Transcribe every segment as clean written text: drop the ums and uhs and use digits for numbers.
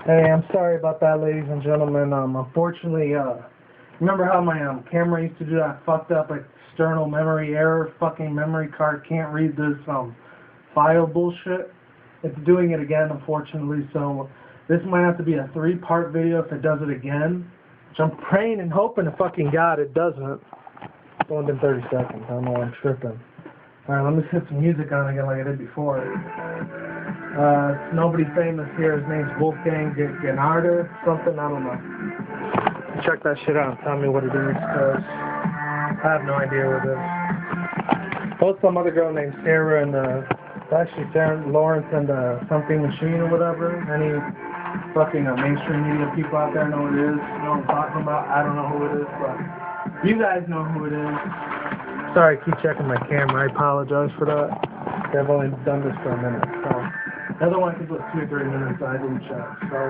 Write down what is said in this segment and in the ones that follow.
Hey, I'm sorry about that, ladies and gentlemen. Unfortunately, remember how my camera used to do that fucked up external memory error? Fucking memory card can't read this file bullshit. It's doing it again, unfortunately. So this might have to be a 3-part video if it does it again. Which I'm praying and hoping to fucking God it doesn't. It's only been 30 seconds. I don't know why I'm tripping. Alright, let me hit some music on again like I did before. It's nobody famous here. His name's Wolfgang Genarder, something, I don't know. Check that shit out and tell me what it is, because I have no idea what it is. Both some other girl named Sarah and, actually Sarah Lawrence and, Something Machine or whatever. Any fucking mainstream media people out there know what it is. You know what I'm talking about? I don't know who it is, but you guys know who it is. Sorry, I keep checking my camera. I apologize for that. I've only done this for a minute, so. The other one I think was 2 or 3 minutes, I didn't check. So,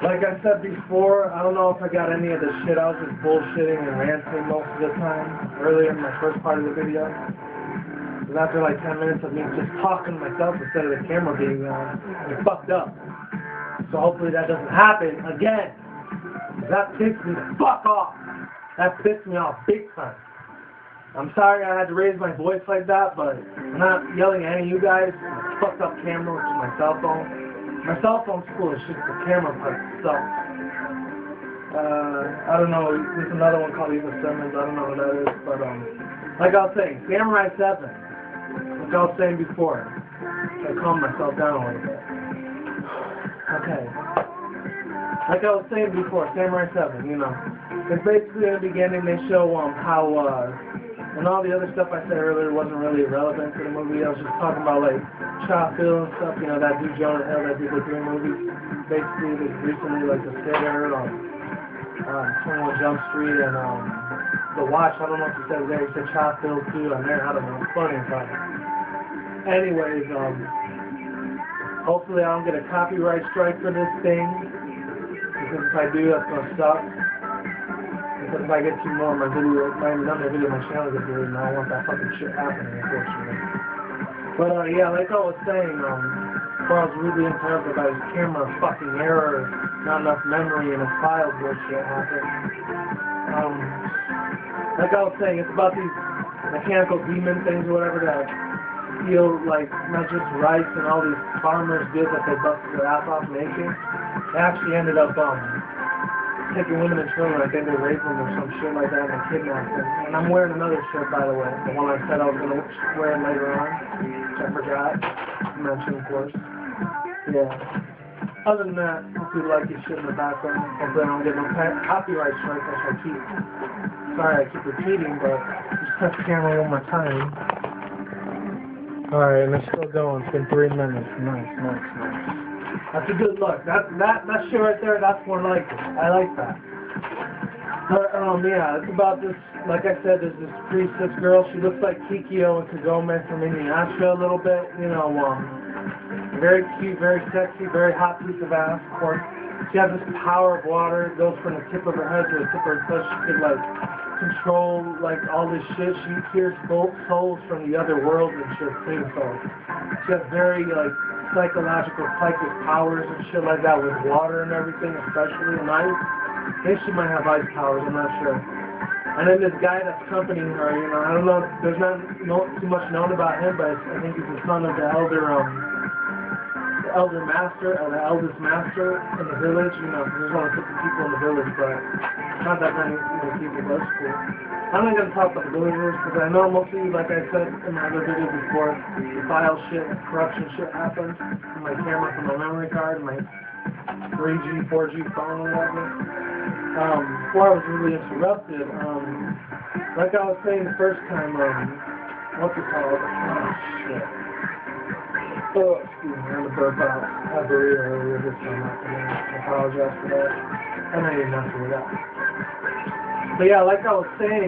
like I said before, I don't know if I got any of this shit. I was just bullshitting and ranting most of the time, earlier in my first part of the video. Because after like 10 minutes of me just talking to myself instead of the camera being on, it fucked up. So hopefully that doesn't happen again. Because that pissed me the fuck off. That pissed me off big time. I'm sorry I had to raise my voice like that, but I'm not yelling at any of you guys. My fucked up camera, which is my cell phone. My cell phone's cool, it's just the camera part sucks. I don't know, there's another one called Eva Simmons, I don't know what that is, but like I was saying, Samurai 7, like I was saying before, I calmed myself down a little bit. Okay. Like I was saying before, Samurai 7, you know. It's basically in the beginning they show how and all the other stuff I said earlier wasn't really relevant to the movie. I was just talking about like ttyl and stuff, you know, that dude Jonah Hill that did the 3 movies. Basically, there's recently like The Sitter, 21 Jump Street, and The Watch. I don't know if he said it there. He said ttyl too. I don't know. It's funny and funny. Anyways, hopefully I don't get a copyright strike for this thing, because if I do, that's gonna suck. Because if I get 2 more, my video, if I haven't done my video, my channel gets deleted, and I don't want that fucking shit happening, unfortunately. But, yeah, like I was saying, Carl's rudely interrupted by his camera fucking error, not enough memory, and his file bullshit happened. Like I was saying, it's about these mechanical demon things or whatever that steal, like, not just rice and all these farmers' goods that they busted their ass off making. They actually ended up, taking women and children, I think they raped them or some shit like that, and they kidnapped them. And I'm wearing another shirt, by the way, the one I said I was going to wear later on, which I forgot to mention, of course. Yeah. Other than that, hope you like your shit in the background. Hopefully I don't get no copyright strike, that's what I keep. Sorry I keep repeating, but just touch the camera one more time. Alright, and it's still going. It's been 3 minutes. Nice. That's a good look. That shit right there, that's more like it. I like that. But, yeah, it's about this, like I said, there's this priestess girl. She looks like Kikyo and Kagome from Inuyasha a little bit. You know, very cute, very sexy, very hot piece of ass, of course. She has this power of water. It goes from the tip of her head to the tip of her foot. She could, like, control, like, all this shit. She hears souls from the other world and shit, too. So she has very, like, psychological, psychic powers and shit like that with water and everything, especially in ice. Maybe she might have ice powers, I'm not sure. And then this guy that's accompanying her, you know, I don't know, there's not too much known about him, but I think he's the son of the eldest master in the village. You know, there's only 50 people in the village, but not that many people, but it's cool. I'm not going to talk about the villagers, because I know mostly, like I said in my other video before, the file shit, corruption shit happens in my camera, from my memory card, my 3G, 4G phone, or whatever. Before I was really interrupted, like I was saying the first time, what's it called? Oh, shit. Oh, excuse me, I'm going to burp out. I had burrito earlier this time. I apologize for that. I know you're not doing that. But yeah, like I was saying,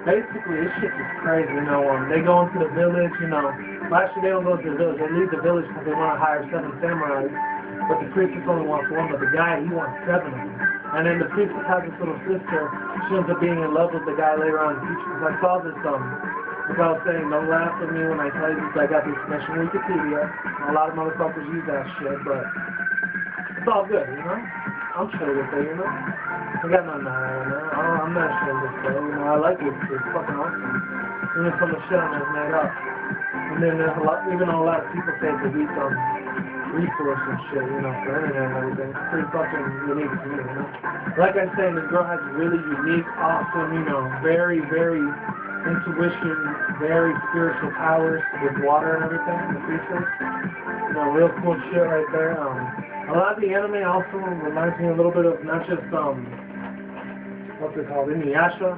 basically this shit is crazy, you know. They go into the village, you know. Well, actually, they don't go to the village. They leave the village because they want to hire 7 samurais. But the priestess only wants 1, but the guy, he wants 7 of them. And then the priestess has this little sister. She ends up being in love with the guy later on in the future. Because I saw this Like I was saying, don't laugh at me when I tell you this. I got this special Wikipedia. A lot of motherfuckers use that shit, but it's all good, you know? I'm chill with it, you know? I got nothing to hide, man. I'm not ashamed of it, you know? I like it. It's fucking awesome. Even some of the shit on it is made up. And then there's a lot, even though a lot of people say it's a weak resource and shit, you know, for internet and everything, it's pretty fucking unique to me, you know? Like I said, this girl has really unique, awesome, you know, very, very intuition, very spiritual powers with water and everything, the creatures. You know, real cool shit right there. A lot of the anime also reminds me a little bit of not just, what's it called, inuyasha.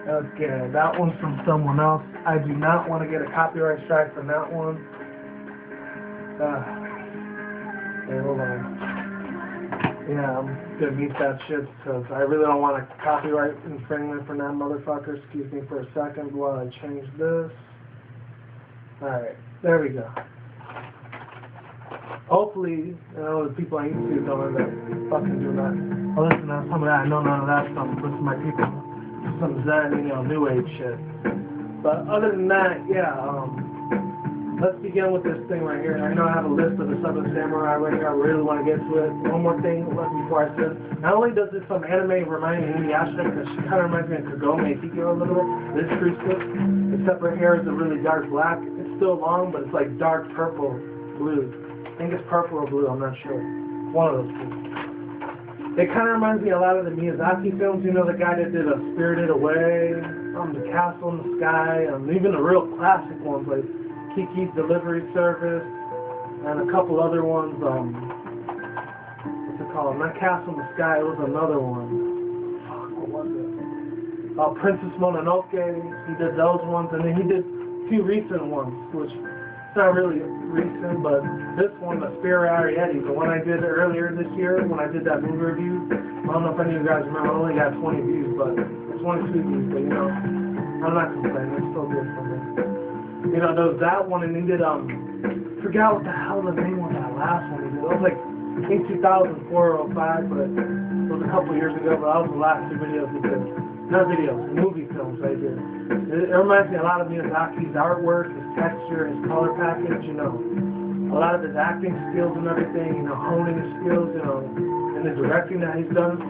Okay, that one's from someone else. I do not want to get a copyright strike from that one. Hey, hold on. Yeah, I'm gonna mute that shit because I really don't want a copyright infringement from that motherfucker. Excuse me for a second while I change this. Alright, there we go. Hopefully, you know, the people on YouTube don't end up fucking doing that. Oh, listen to some of that. I know none of that stuff. Listen to my people. Some Zen, you know, New Age shit. But other than that, yeah, let's begin with this thing right here. I know I have a list of the Southern Samurai right here. I really want to get to it. One more thing before I said, not only does this some anime remind me of Inuyasha, because she kind of reminds me of Kagome Hikyo a little bit. This priestess, except her hair is a really dark black. It's still long, but it's like dark purple, blue. I think it's purple or blue, I'm not sure. One of those two. It kind of reminds me a lot of the Miyazaki films, you know, the guy that did Spirited Away, The Castle in the Sky, even the real classic ones like Kiki's Delivery Service, and a couple other ones, what's it called? Not Castle in the Sky, it was another one. Fuck, what was it? Princess Mononoke, he did those ones, and then he did a few recent ones, which it's not really recent, but this one, the Sililarities, the one I did earlier this year when I did that movie review. I don't know if any of you guys remember, I only got 20 views, but it's 22 views, but you know, I'm not complaining, it's still good for me. You know, there was that one, and he did, forgot what the hell the name was that last one he did. It was like, I think 2004 or 05, but it was a couple years ago, but that was the last two videos he did. Not videos, movie films right here. It reminds me a lot of Miyazaki's artwork, his texture, his color package, you know. A lot of his acting skills and everything, you know, honing his skills, you know, and the directing that he's done.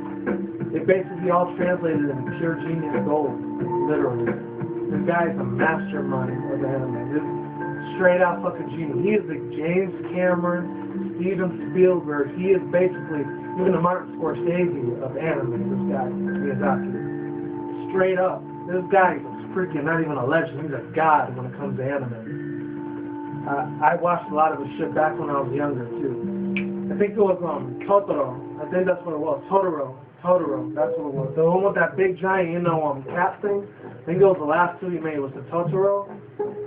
It basically all translated into pure genius gold, literally. This guy's a mastermind of anime. This straight out fucking genius. He is the James Cameron, Steven Spielberg. He is basically even the Martin Scorsese of anime, this guy, Miyazaki. Straight up. This guy is freaking not even a legend. He's a god when it comes to anime. I watched a lot of his shit back when I was younger, too. I think it was Totoro. I think that's what it was. Totoro, that's what it was. The one with that big giant, you know, cat thing. I think it was the last two he made was the Totoro.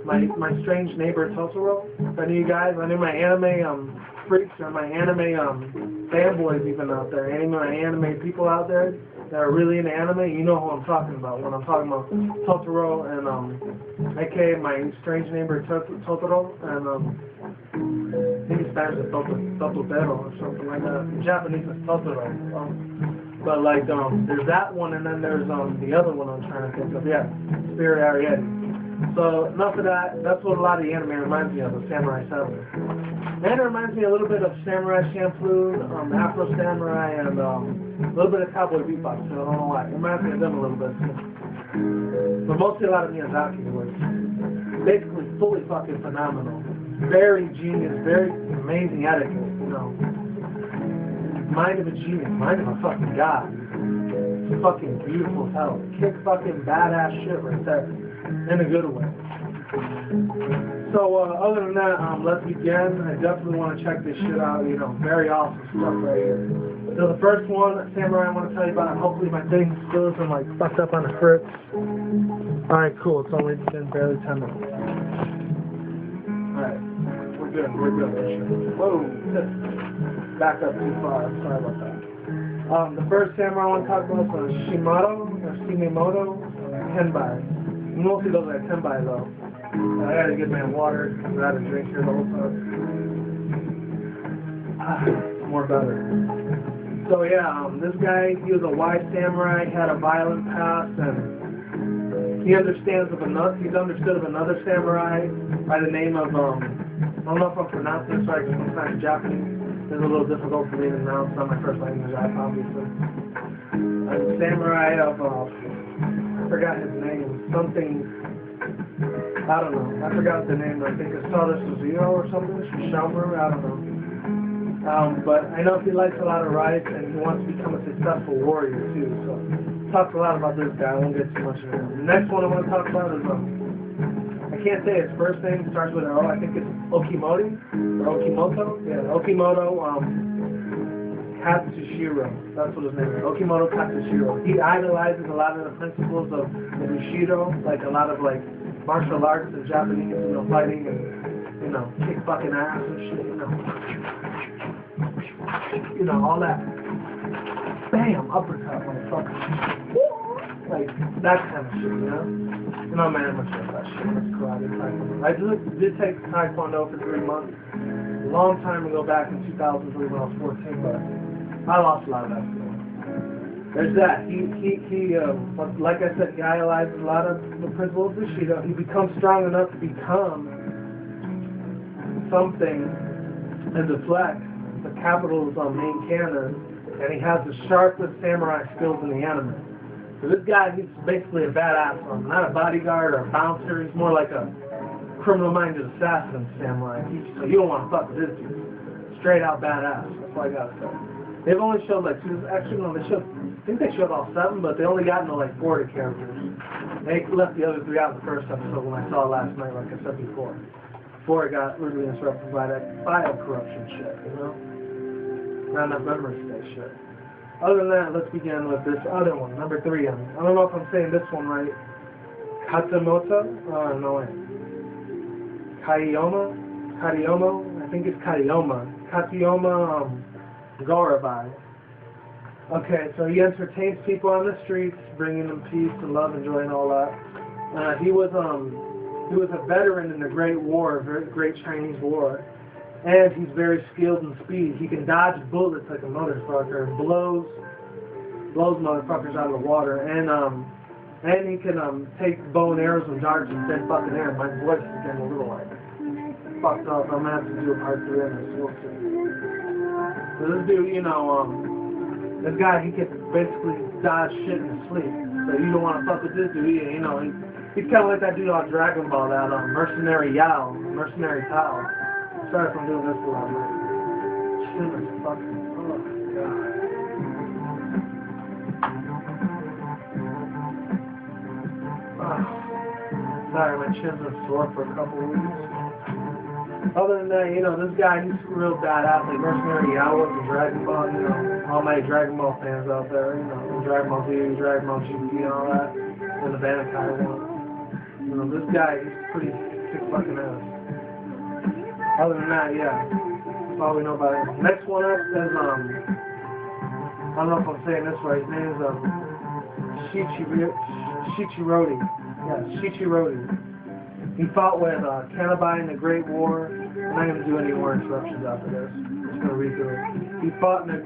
My Strange Neighbor Totoro. If any of you guys, I knew my anime freaks or my anime fanboys even out there, my anime people out there that are really into anime, you know who I'm talking about when I'm talking about Totoro and aka my Strange Neighbor Totoro, and I think in Spanish it's Totoro or something like that. In Japanese it's Totoro. But like there's that one, and then there's the other one I'm trying to think of. Yeah, Sililarities. So enough of that. That's what a lot of the anime reminds me of, the Samurai 7. And it reminds me a little bit of Samurai Champloo, Afro Samurai, and a little bit of Cowboy Bebop, so I don't know why. It reminds me of them a little bit, too. But mostly a lot of Miazaki was basically fully fucking phenomenal. Very genius, very amazing etiquette, you know. Mind of a genius, mind of a fucking god. It's fucking beautiful as hell. Kick fucking badass shit right there. In a good way. So, other than that, let's begin. I definitely want to check this shit out, you know, very awesome stuff right here. So the first one, Samurai, I want to tell you about, hopefully my thing still isn't, like, fucked up on the script. Alright, cool, it's only been barely 10 minutes. Alright, we're good. Whoa, back up too far, sorry about that. The first Samurai I want to talk about is Shimato, or Shimemoto, Tenbai. Mostly those are Tenbai, though. I gotta get my water, because I had a drink here the whole time. More better. So yeah, this guy, he was a wise samurai, had a violent past, and he's understood of another samurai by the name of, I don't know if I'm pronouncing this right, because sometimes Japanese is a little difficult for me to pronounce. It's not my first language, obviously. A samurai of, I forgot his name, something, I don't know, I forgot the name, I think it's Sada Suzuyo or something, Shishomaru, I don't know. But I know he likes a lot of rights and he wants to become a successful warrior too, so talks a lot about this guy, I won't get too much into it. The next one I want to talk about is, I can't say his first name, starts with an O, I think it's Okimori, or Okimoto, yeah, Okimoto, Katsushiro, that's what his name is, Okimoto Katsushiro. He idolizes a lot of the principles of the Bushido, like a lot of like martial arts and Japanese, fighting and, kick fucking ass and shit, all that. Bam, uppercut, motherfucker. Like, that kind of shit, I'm amateur at that shit. That's karate, taekwondo. I did take taekwondo for 3 months. A long time ago, back in 2003 when I was 14, but I lost a lot of that skill. There's that. Like I said, he idolizes a lot of the principles of Bushido. He becomes strong enough to become something and deflect the capital's main cannon, and he has the sharpest samurai skills in the anime. So this guy, he's basically a badass, not a bodyguard or a bouncer. He's more like a criminal-minded assassin samurai. So you don't want to fuck with this dude. Straight out badass. That's all I gotta say. They've only showed like 2. Actually, no, I think they showed all 7, but they only got into like 40 characters. They left the other 3 out in the first episode when I saw it last night, like I said before. Before it got rudely interrupted by that file corruption shit, Not enough memory space shit. Other than that, let's begin with this other one, number 3. I don't know if I'm saying this one right. Katsumoto? No way. Kaiomo? I think it's Kaiyoma. Katsuyama Gorabai. Okay, so he entertains people on the streets, bringing them peace and love and joy and all that. He was a veteran in the Great War, Great Chinese War. And he's very skilled in speed. He can dodge bullets like a motherfucker, blows motherfuckers out of the water, and he can take bow and arrows and darts and send fucking air. My voice is getting a little like fucked up. I'm gonna have to do a part 3 on this. We'll see. So this dude, this guy, he can basically dodge shit in his sleep. So you don't want to fuck with this dude. He's kind of like that dude on Dragon Ball, that mercenary ttyl. Sorry if I'm doing this a lot, man. Shit is fucking, oh god. Sorry, my chin's been sore for a couple of weeks. Other than that, this guy, he's real badass, like mercenary Yawa and Dragon Ball, all my Dragon Ball fans out there, Dragon Ball Z, Dragon Ball GT and all that, and the Bankai one. This guy, he's pretty sick fucking ass. Other than that, yeah, that's all we know about it. Next one up is, I don't know if I'm saying this right, his name is, Shichirodi. Yeah, Shichirodi. He fought with, Kanabai in the Great War. I'm not going to do any more interruptions after this. I'm just going to read through it. He fought with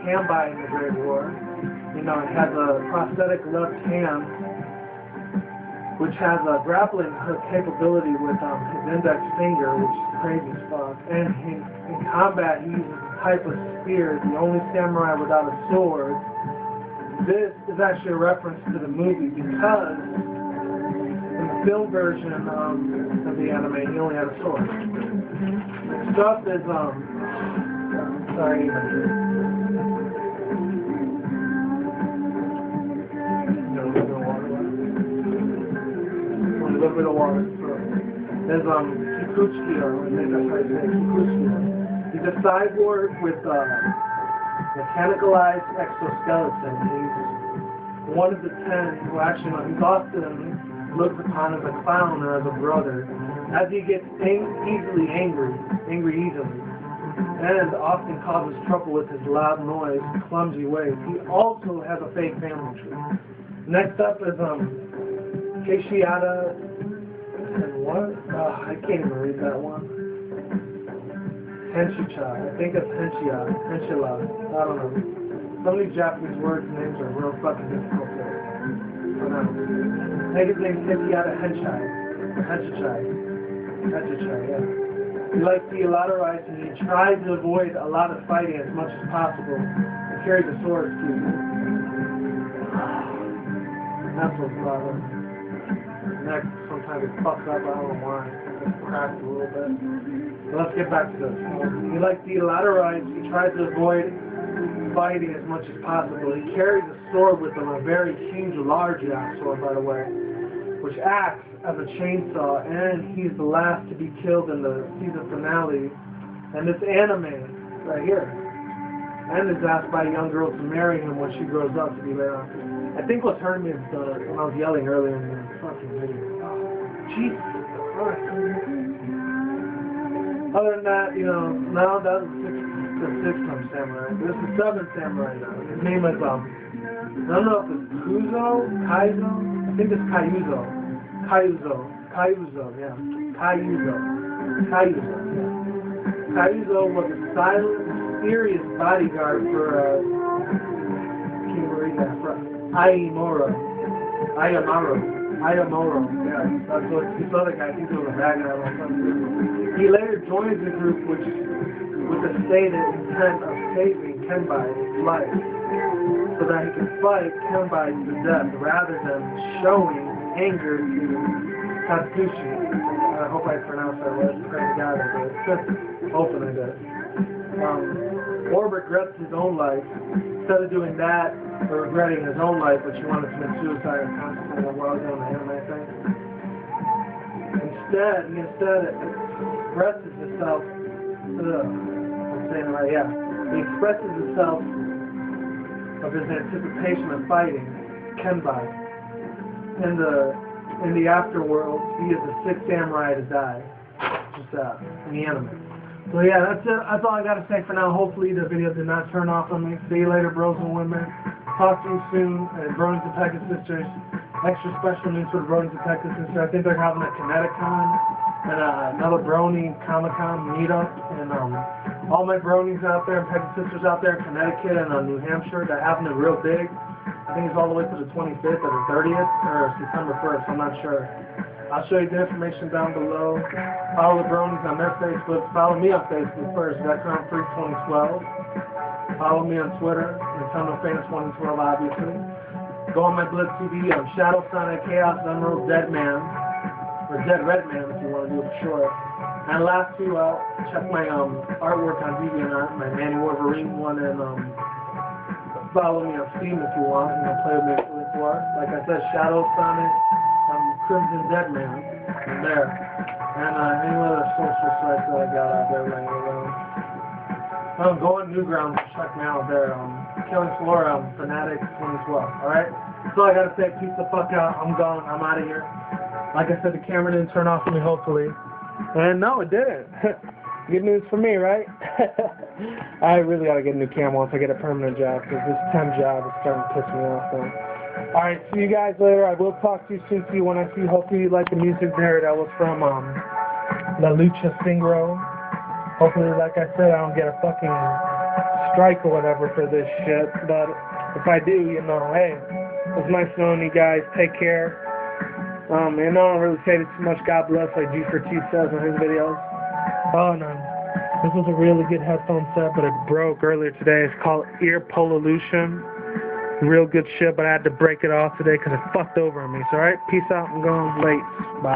Kanabai in the Great War. He has a prosthetic left hand, which has a grappling hook capability with his index finger, which is crazy as fuck. And in combat, he uses a type of spear, the only samurai without a sword. This is actually a reference to the movie because in the film version of the anime, he only had a sword. Next up is, sorry, a little bit of water. There's Kikuchio, I think that's how you say it, Kikuchio. He's a cyborg with mechanicalized exoskeleton. He's one of the 10 who actually, he's often looked upon as a clown or as a brother, as he gets angry easily, and often causes trouble with his loud noise, clumsy ways. He also has a fake family tree. Next up is Keishiada, and what? I can't even read that one. Henshicha. I think it's Henshila. I don't know. Some of these Japanese words and names are real fucking difficult to pronounce. I think his name's Henshai. Henshichai, yeah. He likes to eat a lot of rice and he tries to avoid a lot of fighting as much as possible and carries a sword, excuse me. That's what's problem. Next, sometimes it fucks up, I don't know why. It's cracked a little bit. But let's get back to this. He likes to eat a lot of rice. He tries to avoid fighting as much as possible. He carries a sword with him, a very huge, large-ass sword, by the way, which acts as a chainsaw, and he's the last to be killed in the season finale. And this anime, right here, and is asked by a young girl to marry him when she grows up to be later on. I think what's hurt me is when I was yelling earlier in the fucking video. Jesus Christ. Other than that, you know, now that was the sixth samurai. This is the seventh samurai now. His name is, I don't know if it's Kaizo? I think it's Kaiuzo, yeah. Kaiuzo was a silent, mysterious bodyguard for, Ayamoro, yeah, that's what this other guy, I think it was a bad guy or something. He later joins the group with the stated intent of saving Kenbai's life, so that he can fight Kenbai to death rather than showing anger to Tatsushi. I hope I pronounced that right, thank God I did. Hopefully I did. Or regrets his own life. Instead of doing that, or regretting his own life, which he wanted to commit suicide and concentrate on what I was doing the anime thing. Instead, he expresses himself, I'm saying it right, yeah. He expresses himself of his anticipation of fighting Kenbai. In the afterworld, he is the sixth samurai to die. Just in the anime. So yeah, that's it. That's all I gotta say for now. Hopefully the video did not turn off on me. See you later, bros and women. Talk to you soon. Broines and Pegasisters. Extra special news for the Broines and Pegasisters. I think they're having a Kineticon and another Brony Comic-Con meetup. And all my Bronies out there and Pegasisters out there in Connecticut and New Hampshire, they're having it real big. I think it's all the way to the 25th or the 30th or September 1st. I'm not sure. I'll show you the information down below. Follow the Bronies on their Facebook. Follow me on Facebook first. That's around 2012. Follow me on Twitter. Nintendo Fan 2012, obviously. Go on my Blitz TV. I'm Shadow Sonic Chaos Emerald Dead Man. Or Dead Red Man if you want to do it for short. And last two, check my artwork on DeviantArt, my Manny Wolverine one, and follow me on Steam if you want. You know, play with me before. Like I said, Shadow Sonic. Crimson Dead Man, and there. And any other social sites that I got out there laying around. Go on Newgrounds, check me out there. Killing Floor, Fanatic 2012. Alright? That's all I gotta say. Peace the fuck out. I'm gone. I'm out of here. Like I said, the camera didn't turn off on me, hopefully. And no, it didn't. Good news for me, right? I really gotta get a new camera once I get a permanent job, because this temp job is starting to piss me off. So. Alright, see you guys later. I will talk to you soon. See you when I see. Hopefully you like the music there. That was from La Lucha Singro. Hopefully, like I said, I don't get a fucking strike or whatever for this shit. But if I do, you know, hey, it was nice knowing you guys. Take care. And I don't really say this too much. God bless, like G4T says on his videos. Oh no. This was a really good headphone set, but it broke earlier today. It's called Ear Pollution. Real good shit, but I had to break it off today because it fucked over on me. So, alright, peace out. I'm going late. Bye.